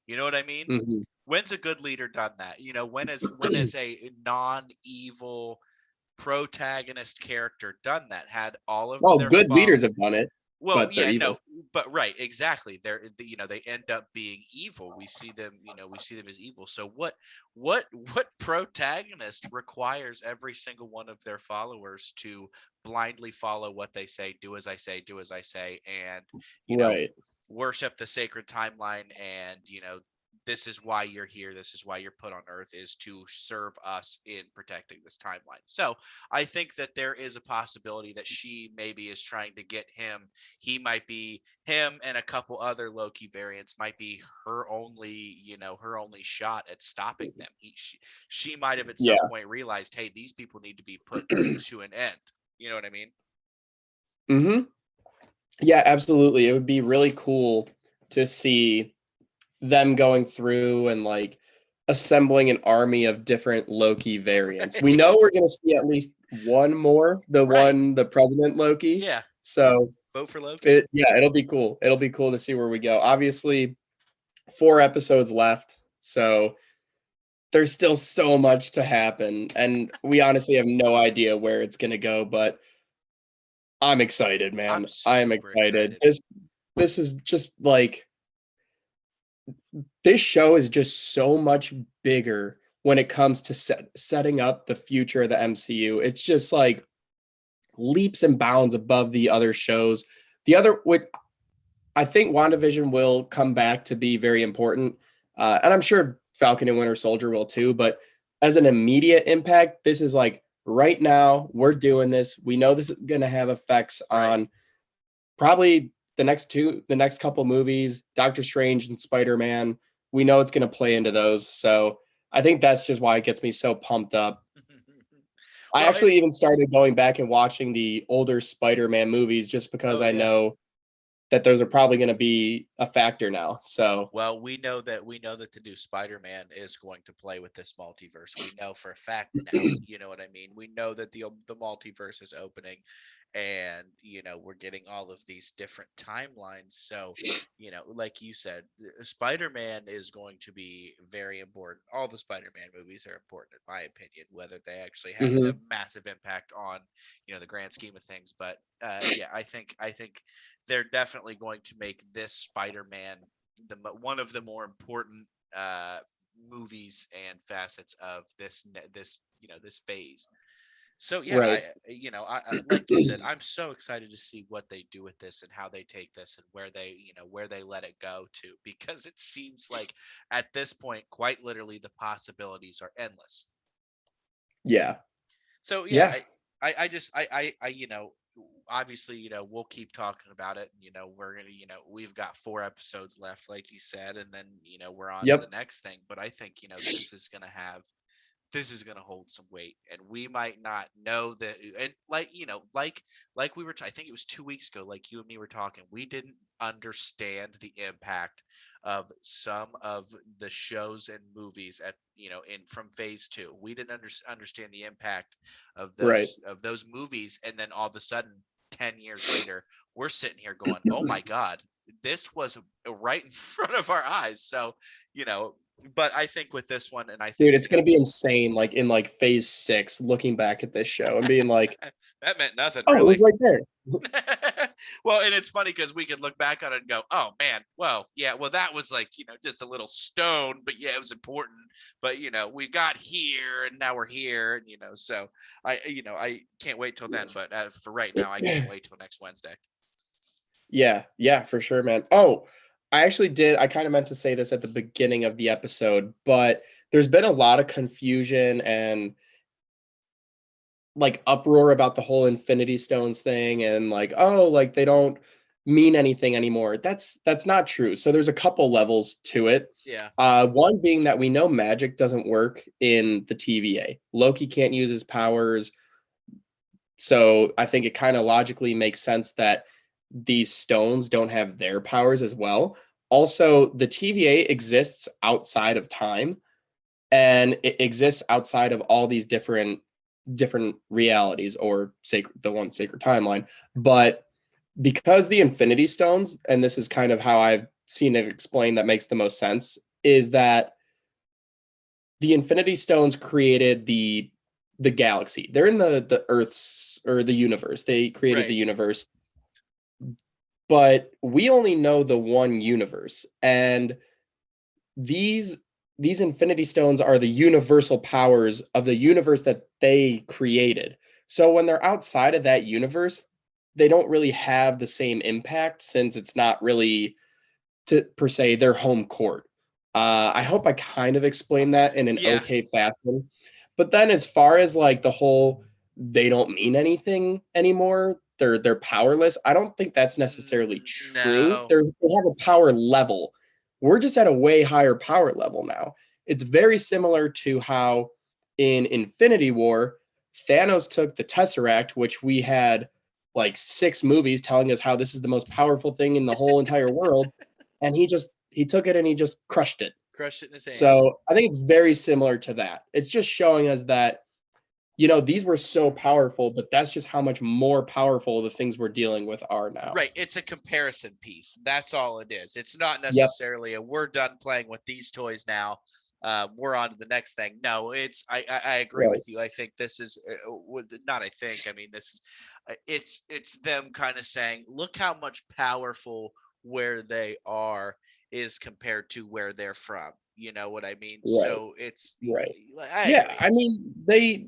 You know what I mean? Hmm. When's a good leader done that? When is a non-evil protagonist character done that? Had all of Well, their good leaders have done it, well, but they're yeah, no, evil. but right, exactly. They end up being evil. We see them as evil. So what protagonist requires every single one of their followers to blindly follow what they say, do as I say, do as I say, and you know, Right. worship the sacred timeline, and this is why you're here, this is why you're put on earth, is to serve us in protecting this timeline. So I think that there is a possibility that she maybe is trying to get him. He might be him, and a couple other Loki variants might be her only shot at stopping them. She might have at some Yeah. point realized, hey, these people need to be put to an end. You know what I mean? Hmm. Yeah, absolutely. It would be really cool to see them going through and like assembling an army of different Loki variants. We know we're going to see at least one more, Right. the President Loki. Yeah. So Vote for Loki. it'll be cool. It'll be cool to see where we go. Obviously, 4 episodes left, so there's still so much to happen, and we honestly have no idea where it's going to go. But I'm excited, I'm man. I'm super excited. excited. This is just like this show is just so much bigger when it comes to setting up the future of the MCU. It's just like leaps and bounds above the other shows. The other, what I think WandaVision will come back to be very important, and I'm sure Falcon and Winter Soldier will too. But as an immediate impact, this is like right now we're doing this. We know this is going to have effects Right. on probably the next couple movies, Doctor Strange and Spider-Man. We know it's going to play into those. So I think that's just why it gets me so pumped up. I Well, and actually even started going back and watching the older Spider-Man movies just because oh I yeah. know that those are probably going to be a factor now. So Well, we know that the new Spider-Man is going to play with this multiverse. We know for a fact now. You know what I mean? We know that the multiverse is opening, and we're getting all of these different timelines. So like you said, Spider-Man is going to be very important. All the Spider-Man movies are important in my opinion, whether they actually have a Hmm. massive impact on the grand scheme of things. But yeah, I think they're definitely going to make this Spider-Man one of the more important movies and facets of this phase. So yeah, Right. I like you said, I'm so excited to see what they do with this and how they take this and where they let it go to, because it seems like at this point, quite literally, the possibilities are endless. Yeah. So yeah, Yeah. I obviously, we'll keep talking about it. We're gonna, we've got 4 episodes left, like you said, and then we're on to the Yep. next thing. But I think this is going to hold some weight, and we might not know that. And like we were I think it was 2 weeks ago, like you and me were talking, we didn't understand the impact of some of the shows and movies in from phase 2. We didn't understand the impact of Right. those movies, and then all of a sudden 10 years later we're sitting here going, oh my god, this was right in front of our eyes. So you know but I think with this one, and I Dude, think it's gonna be insane, like in like phase 6, looking back at this show and being like, that meant nothing oh, it was really. right there. Well, and it's funny because we could look back on it and go, oh man, well, yeah, well, that was like, just a little stone, but yeah, it was important. But we got here and now we're here, and so I can't wait till then. But for right now, I can't wait till next Wednesday. Yeah, yeah, for sure, man. Oh, I kind of meant to say this at the beginning of the episode, but there's been a lot of confusion and like uproar about the whole Infinity Stones thing, and like, oh, like they don't mean anything anymore. That's not true. So there's a couple levels to it. Yeah. One being that we know magic doesn't work in the TVA. Loki can't use his powers. So I think it kind of logically makes sense that these stones don't have their powers as well. Also, the TVA exists outside of time, and it exists outside of all these different realities, or sacred timeline. But because the Infinity Stones, and this is kind of how I've seen it explained that makes the most sense, is that the Infinity Stones created the galaxy. They're in the Earth's, or the universe. They created the Right. universe, but we only know the one universe. And these these Infinity Stones are the universal powers of the universe that they created. So when they're outside of that universe, they don't really have the same impact, since it's not really, to per se, their home court. I hope I kind of explained that in an Yeah. okay fashion. But then, as far as like the whole, they don't mean anything anymore, they're powerless, I don't think that's necessarily true. No. They have a power level. We're just at a way higher power level now. It's very similar to how in Infinity War, Thanos took the Tesseract, which we had like 6 movies telling us how this is the most powerful thing in the whole entire world, and he took it and he just crushed it. Crushed it in his hands. So I think it's very similar to that. It's just showing us that, these were so powerful, but that's just how much more powerful the things we're dealing with are now. Right. It's a comparison piece. That's all it is. It's not Yep. necessarily a we're done playing with these toys now. We're on to the next thing. No, I agree Right. with you. I think this is not. I think. I mean, this is. It's them kind of saying, look how much powerful where they are is compared to where they're from. You know what I mean? Right. So it's. Right. I Yeah. agree.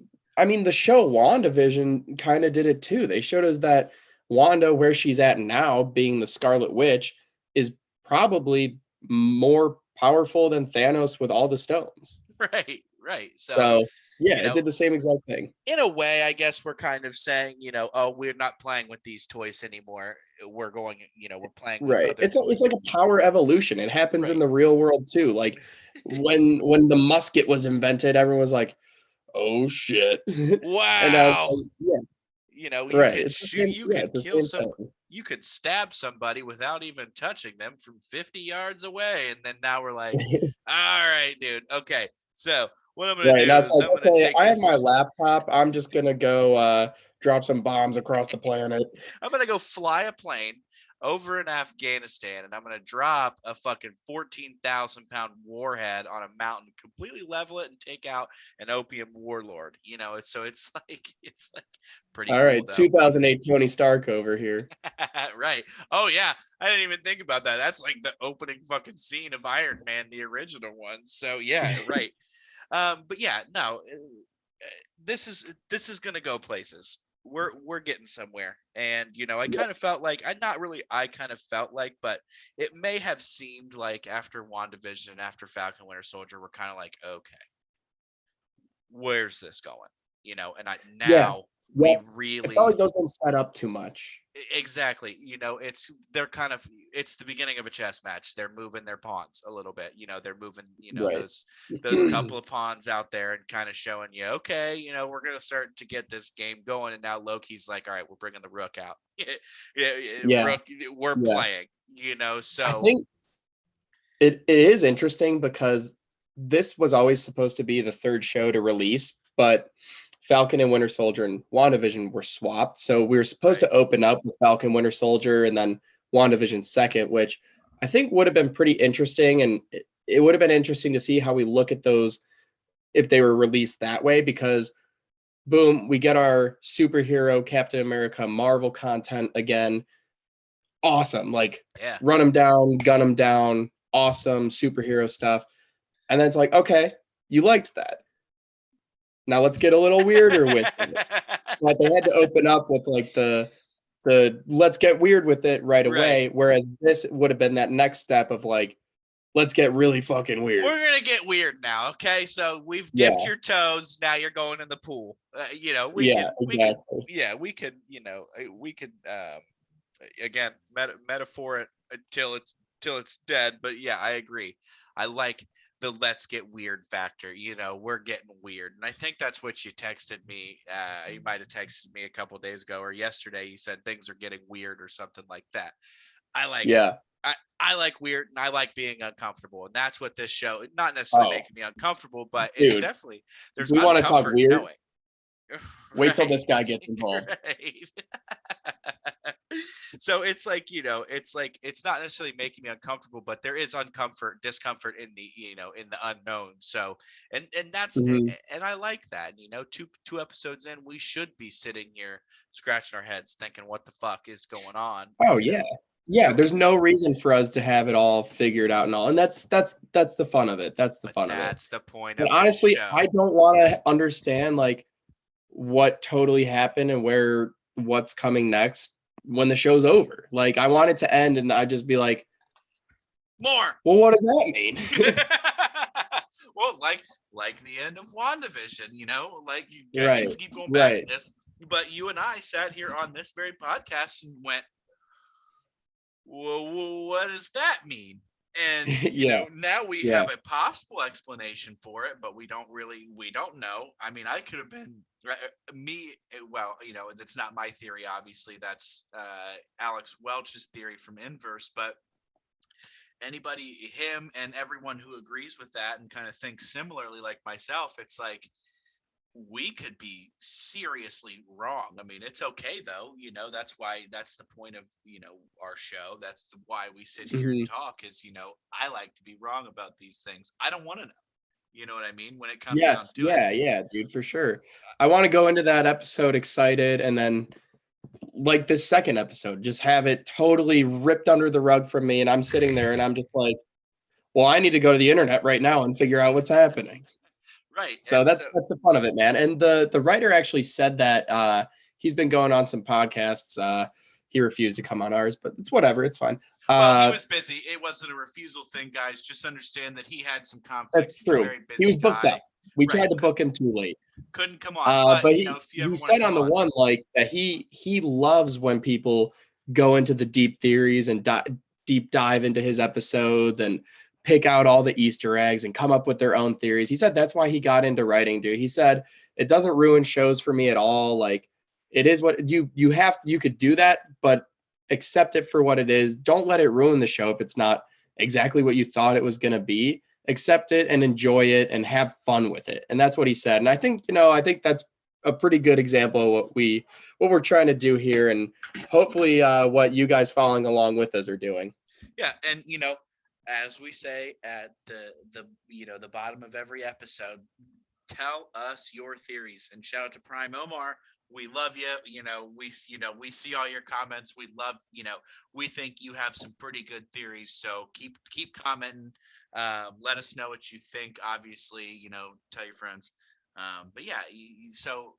The show WandaVision kind of did it too. They showed us that Wanda, where she's at now, being the Scarlet Witch, is probably more powerful than Thanos with all the stones. Right. Right. So So yeah, you it know did the same exact thing. in a way, I guess we're kind of saying, oh, we're not playing with these toys anymore. We're going, we're playing with Right. other It's toys. like a power evolution. It happens in Right. the real world too. Like when the musket was invented, everyone was like, "Oh shit!" And I was Wow. like, "Yeah, You right. could It's the shoot, same. you Yeah, could it's the kill same some, thing." you could stab somebody without even touching them from 50 yards away. And then now we're like, all right, dude. Okay. So what I'm going to Right now, do it's is like, I'm going to okay, take I have my this. laptop. I'm just gonna go drop some bombs across the planet. I'm gonna go fly a plane over in Afghanistan, and I'm gonna drop a fucking 14,000-pound warhead on a mountain, completely level it, and take out an opium warlord. It's like pretty All cool right, though. 2008 Tony Stark over here. Right. Oh yeah, I didn't even think about that. That's like the opening fucking scene of Iron Man, the original one. So yeah, right. But yeah, no, this is gonna go places. We're getting somewhere, and I Yeah. kind of felt like I kind of felt like, but it may have seemed like after WandaVision, after Falcon Winter Soldier, we're kind of like, okay, where's this going? And Yeah. now Yeah. we I felt really like those ones set up too much. exactly. It's the beginning of a chess match. They're moving their pawns a little bit. They're moving, Right. those couple of pawns out there and kind of showing you, okay, we're gonna start to get this game going. And now Loki's like, all right, we're bringing the rook out. Yeah, Yeah. rook, we're Yeah. playing. I So think it is interesting because this was always supposed to be the third show to release, but Falcon and Winter Soldier and WandaVision were swapped. So we were supposed right, to open up with Falcon Winter Soldier and then WandaVision second, which I think would have been pretty interesting. And it would have been interesting to see how we look at those if they were released that way, because boom, we get our superhero Captain America Marvel content again. Awesome. Like yeah. run them down, gun them down, awesome superhero stuff. And then it's like, okay, you liked that. Now let's get a little weirder with it. Like they had to open up with like the let's get weird with it right Right. away. Whereas this would have been that next step of like, let's get really fucking weird. We're gonna get weird now, okay? So we've dipped Yeah. your toes. Now you're going in the pool. Yeah, exactly. We could again metaphor it till it's dead. But yeah, I agree. I like the let's get weird factor. We're getting weird, and I think that's what you texted me. You might have texted me a couple days ago or yesterday. You said things are getting weird or something like that. I like it. Yeah. I like weird, and I like being uncomfortable, and that's what this show. Not necessarily Oh, making me uncomfortable, but it's dude. definitely If there's we want to talk uncomfort weird, knowing. wait till Right. this guy gets involved. Right. So it's like, it's not necessarily making me uncomfortable, but there is discomfort in the unknown. So, and that's, Mhm. and I like that, two episodes in, we should be sitting here scratching our heads thinking, what the fuck is going on? Oh yeah. Yeah, So, there's no reason for us to have it all figured out and all. And that's the fun of it. That's the but fun of it. that's the point But of this honestly, I show. don't want to understand like what totally happened and what's coming next when the show's over. Like I want it to end and I just be like, More. well, what does that mean? Well, like the end of WandaVision, like you Right. keep going back Right. to this, but you and I sat here on this very podcast and went, well, what does that mean? And Yeah. now we Yeah. have a possible explanation for it, but we don't know. I mean, I could have been me. Well, that's not my theory. Obviously, that's Alex Welch's theory from Inverse, but him and everyone who agrees with that and kind of thinks similarly like myself, it's like we could be seriously wrong. I mean, it's okay though, that's the point of our show. Why we sit here and Mhm. talk is I like to be wrong about these things. I don't want to know. You know what I mean? When it comes down Yes. to it. Yeah. Yeah, dude, for sure. I want to go into that episode excited and then like this second episode, just have it totally ripped under the rug from me. And I'm sitting there and I'm just like, well, I need to go to the internet right now and figure out what's happening. Right. So And so that's the fun of it, man. And the writer actually said that he's been going on some podcasts. He refused to come on ours, but it's whatever. It's fine. well, he was busy. It wasn't a refusal thing, guys. Just understand that he had some conflicts. That's He's a true. very He busy was booked guy. up. We Right. tried to book him too late. Couldn't come on. But But if you ever he want to said come on the on, one like that he loves when people go into the deep theories and deep dive into his episodes and pick out all the Easter eggs and come up with their own theories. He said that's why he got into writing, dude. He said it doesn't ruin shows for me at all. Like it is what you could do that, but accept it for what it is. Don't let it ruin the show if it's not exactly what you thought it was going to be. Accept it and enjoy it and have fun with it. And that's what he said. And I think, I think that's a pretty good example of what we're trying to do here, and hopefully what you guys following along with us are doing. Yeah, and as we say at the bottom of every episode, tell us your theories. And shout out to Prime Omar. We love you. We see all your comments. We love, we think you have some pretty good theories. So keep commenting. Let us know what you think. Obviously, tell your friends. But yeah, so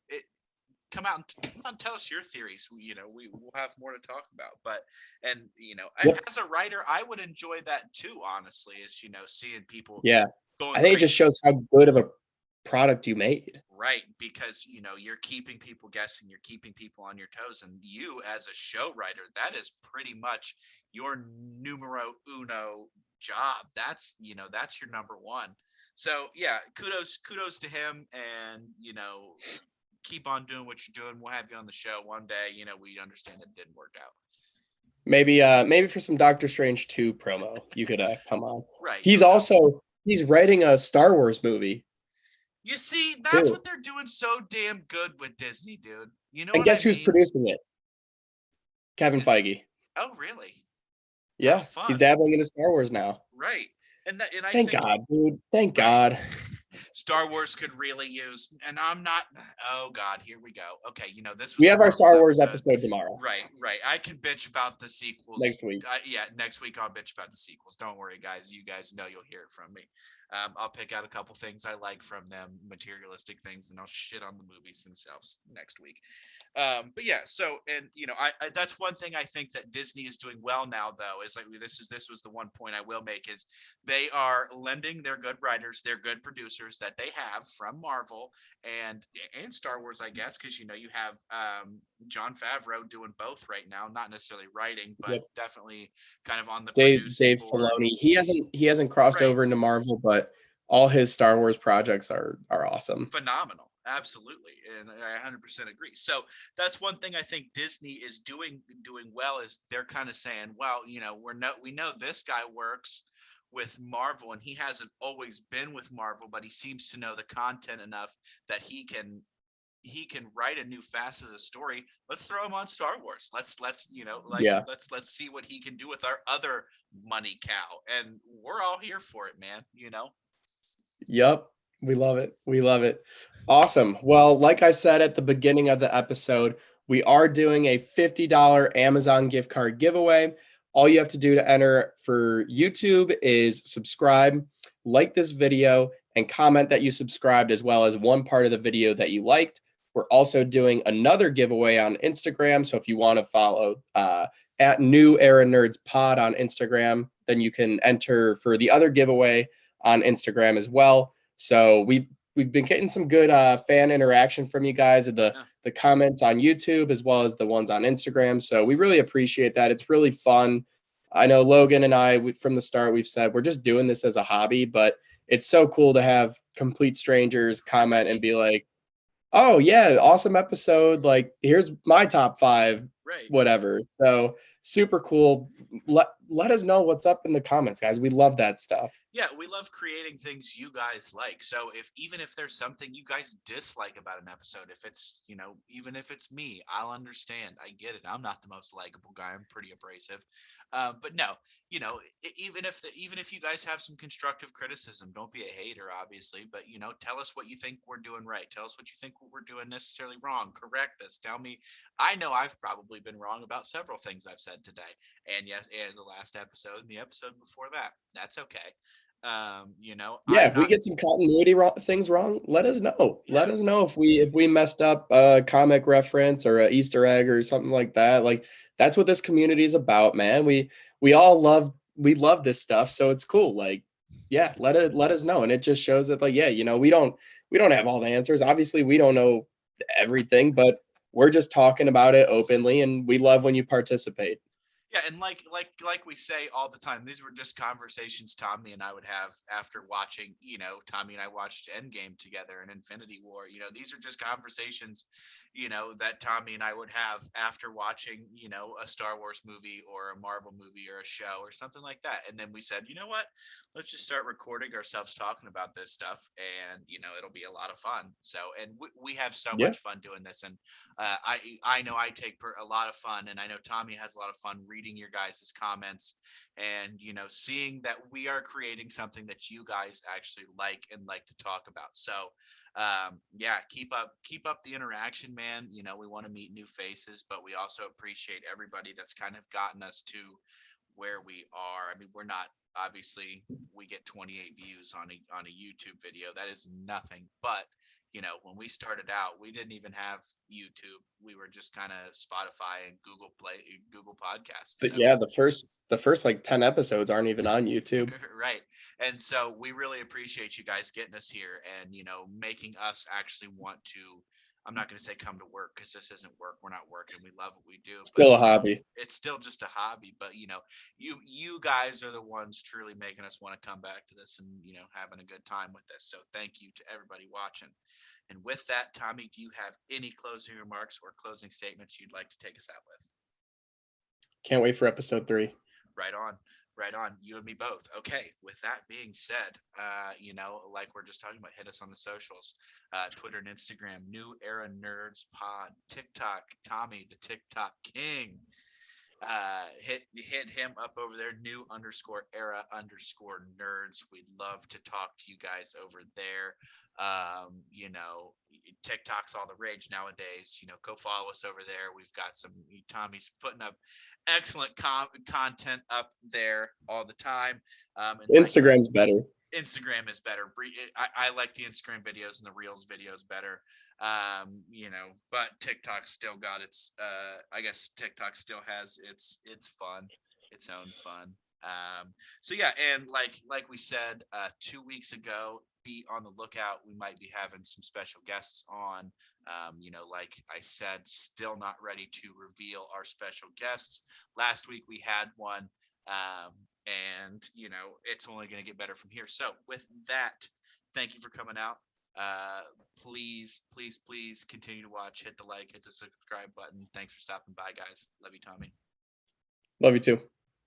come out and tell us your theories. We will have more to talk about. But Yep. as a writer, I would enjoy that too. Honestly, is seeing people Yeah. going I think it crazy. just shows how good of a product you made. Right, because you're keeping people guessing, you're keeping people on your toes, and you as a show writer, that is pretty much your numero uno job. That's your number one. So yeah, kudos to him, and keep on doing what you're doing. We'll have you on the show one day. We understand that it didn't work out. Maybe for some Doctor Strange 2 promo, you could come on. Right. He's writing a Star Wars movie. You see, that's too. what they're doing so damn good with Disney, dude. You know And what I guess who's mean? producing it? Kevin Is- Feige. Oh, really? Yeah, How fun. he's dabbling into Star Wars now. Right. And I Thank think God, dude. Thank right. God. Star Wars could really use, and I'm not. Oh God, here we go. Okay, this was We a have our Marvel Star Wars episode. episode tomorrow. Right. I can bitch about the sequels Next week. Yeah, next week I'll bitch about the sequels. Don't worry, guys. You guys know you'll hear it from me. I'll pick out a couple things I like from them, materialistic things, and I'll shit on the movies themselves next week. But yeah, so and I that's one thing I think that Disney is doing well now, though, is like this was the one point I will make is they are lending their good writers, their good producers that they have from Marvel and Star Wars, I guess, because you have Jon Favreau doing both right now, not necessarily writing, but definitely kind of on the producing Dave board. Filoni. He hasn't crossed over into Marvel, but all his Star Wars projects are awesome. Phenomenal. Absolutely. And I 100% agree. So that's one thing I think Disney is doing well is they're kind of saying, well, we know this guy works with Marvel and he hasn't always been with Marvel, but he seems to know the content enough that he can write a new facet of the story. Let's throw him on Star Wars. Let's let's see what he can do with our other money cow. And we're all here for it, man. Yep. We love it. We love it. Awesome. Well, like I said at the beginning of the episode, we are doing a $50 Amazon gift card giveaway. All you have to do to enter for YouTube is subscribe, like this video, and comment that you subscribed, as well as one part of the video that you liked. We're also doing another giveaway on Instagram. So if you want to follow at New Era Nerds Pod on Instagram, then you can enter for the other giveaway on Instagram as well. So we've been getting some good fan interaction from you guys in the comments on YouTube as well as the ones on Instagram. So we really appreciate that. It's really fun. I know Logan and I, from the start, we've said we're just doing this as a hobby, but it's so cool to have complete strangers comment and be like, oh yeah, awesome episode. Like, here's my top 5, whatever. So super cool. Let us know what's up in the comments, guys. We love that stuff. Yeah, we love creating things you guys like. So even if there's something you guys dislike about an episode, if it's, even if it's me, I'll understand. I get it. I'm not the most likable guy. I'm pretty abrasive. But no, even if you guys have some constructive criticism, don't be a hater, obviously, but tell us what you think we're doing right. Tell us what you think we're doing necessarily wrong. Correct us. Tell me. I know I've probably been wrong about several things I've said today. And yes, and the last episode and the episode before that. That's okay. If we get some continuity things wrong, let us know. Let us know if we messed up a comic reference or an Easter egg or something like that. Like, that's what this community is about, man. We all love this stuff, so it's cool. Like, yeah, let us know. And it just shows that, like, we don't have all the answers. Obviously, we don't know everything, but we're just talking about it openly, and we love when you participate. Yeah, and like we say all the time, these were just conversations Tommy and I would have after watching, Tommy and I watched Endgame together and Infinity War. These are just conversations, that Tommy and I would have after watching, a Star Wars movie or a Marvel movie or a show or something like that. And then we said, you know what? Let's just start recording ourselves talking about this stuff, and it'll be a lot of fun. So, and we have so Yeah. much fun doing this, and I know I take a lot of fun, and I know Tommy has a lot of fun reading your guys' comments, and seeing that we are creating something that you guys actually like and like to talk about. So yeah, keep up the interaction, man. We want to meet new faces, but we also appreciate everybody that's kind of gotten us to where we are. I mean, we're not, obviously, we get 28 views on a YouTube video. That is nothing. But when we started out, we didn't even have YouTube. We were just kind of Spotify and Google Play, Google Podcasts. So Yeah, the first like 10 episodes aren't even on YouTube. right. And so we really appreciate you guys getting us here and, making us actually want to, I'm not going to say come to work, because this isn't work. We're not working. We love what we do, but Still a hobby. it's still just a hobby. But you guys are the ones truly making us want to come back to this and having a good time with this. So thank you to everybody watching. And with that, Tommy, do you have any closing remarks or closing statements you'd like to take us out with? Can't wait for episode 3. Right on. Right on. You and me both. Okay. With that being said, like we're just talking about, hit us on the socials, Twitter and Instagram, New Era Nerds Pod, TikTok, Tommy, the TikTok King. Hit him up over there, new_era_nerds. We'd love to talk to you guys over there. TikTok's all the rage nowadays. Go follow us over there. We've got Tommy's putting up excellent content up there all the time. And Instagram's better. Instagram is better. I like the Instagram videos and the Reels videos better. But TikTok still got its. I guess TikTok still has its fun, its own fun. So yeah, and like we said 2 weeks ago, be on the lookout. We might be having some special guests on. Like I said, still not ready to reveal our special guests. Last week we had one. And it's only going to get better from here. So with that, thank you for coming out. Please continue to watch, hit the like, hit the subscribe button. Thanks for stopping by, guys. Love you, Tommy. Love you too.